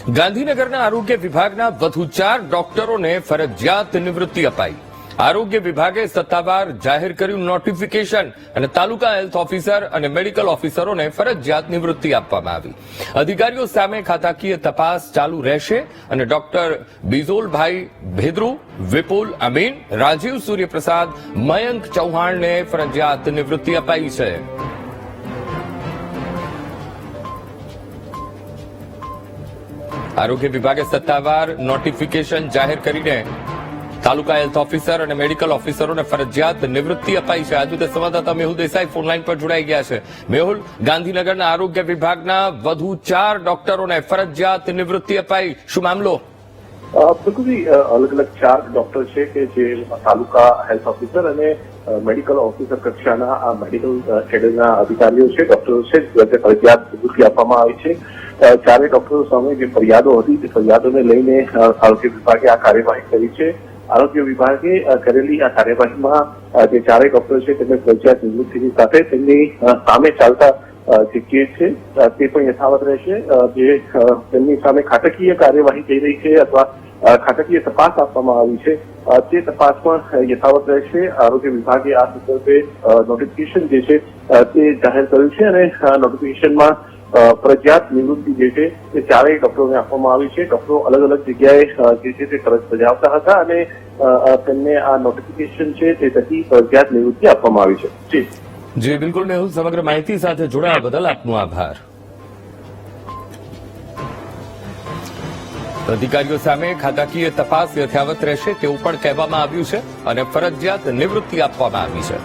ગાંધીનગરના આરોગ્ય વિભાગના વધુ 4 ડોક્ટરોને ફરજિયાત નિવૃત્તિ અપાઈ. આરોગ્ય વિભાગે સત્તાવાર જાહેર કર્યું નોટિફિકેશન અને તાલુકા હેલ્થ ઓફિસર અને મેડિકલ ઓફિસરોને ફરજિયાત નિવૃત્તિ આપવામાં આવી. અધિકારીઓ સામે ખાતાકીય તપાસ ચાલુ રહેશે અને ડોક્ટર બિજોલભાઈ ભેદ્રુ, વિપુલ અમીન, રાજીવ સૂર્યપ્રસાદ, મયંક ચૌહાણને ફરજિયાત નિવૃત્તિ અપાઈ છે. આરોગ્ય વિભાગે સત્તાવાર નોટિફિકેશન જાહેર કરીને તાલુકા હેલ્થ ઓફિસર અને મેડિકલ ઓફિસરોને ફરજિયાત નિવૃત્તિ અપાઈ છે. આજુ તે સંવાદદાતા મેહુલ દેસાઈ ફોનલાઈન પર જોડાઈ ગયા છે. મેહુલ, ગાંધીનગરના આરોગ્ય વિભાગના વધુ 4 ડોક્ટરોને ફરજિયાત નિવૃત્તિ અપાઈ, શું મામલો? બિલકુલ અલગ અલગ 4 ડોક્ટર છે કે જે તાલુકા હેલ્થ ઓફિસર અને મેડિકલ ઓફિસર કક્ષાના આ મેડિકલ કેડરના અધિકારીઓ છે, ડોક્ટરો છે, જે ફરજિયાત નિવૃત્તિ આપવામાં આવી છે. 4 ડોક્ટરો સામે જે ફરિયાદો હતી તે ફરિયાદોને લઈને આરોગ્ય વિભાગે આ કાર્યવાહી કરી છે. આરોગ્ય વિભાગે કરેલી આ કાર્યવાહીમાં જે 4 ડોક્ટર છે તેમને ફરજિયાત નિવૃત્તિની સાથે તેમની સામે ચાલતા જે કેસ છે તે પણ યથાવત રહેશે. જે તેમની સામે ખાતાકીય કાર્યવાહી થઈ રહી છે અથવા ખાતાકીય તપાસ આપવામાં આવી છે તે તપાસ પણ યથાવત રહેશે. આરોગ્ય વિભાગે આ સંદર્ભે નોટિફિકેશન જે છે તે જાહેર કર્યું છે અને નોટિફિકેશનમાં ફરજિયાત નિવૃત્તિ જે છે તે 4 ડોક્ટરોને આપવામાં આવી છે. ડોક્ટરો અલગ અલગ જગ્યાએ જે છે તે ફરજ બજાવતા હતા અને તેમને આ નોટિફિકેશન છે તે થકી ફરજિયાત નિવૃત્તિ આપવામાં આવી છે. જી બિલકુલ મેહુલ, સમગ્ર માહિતી સાથે જોડાવા બદલ આપનો આભાર. અધિકારીઓ સામે ખાતાકીય તપાસ યથાવત રહેશે તેવું પણ કહેવામાં આવ્યું છે અને ફરજિયાત નિવૃત્તિ આપવામાં આવી છે.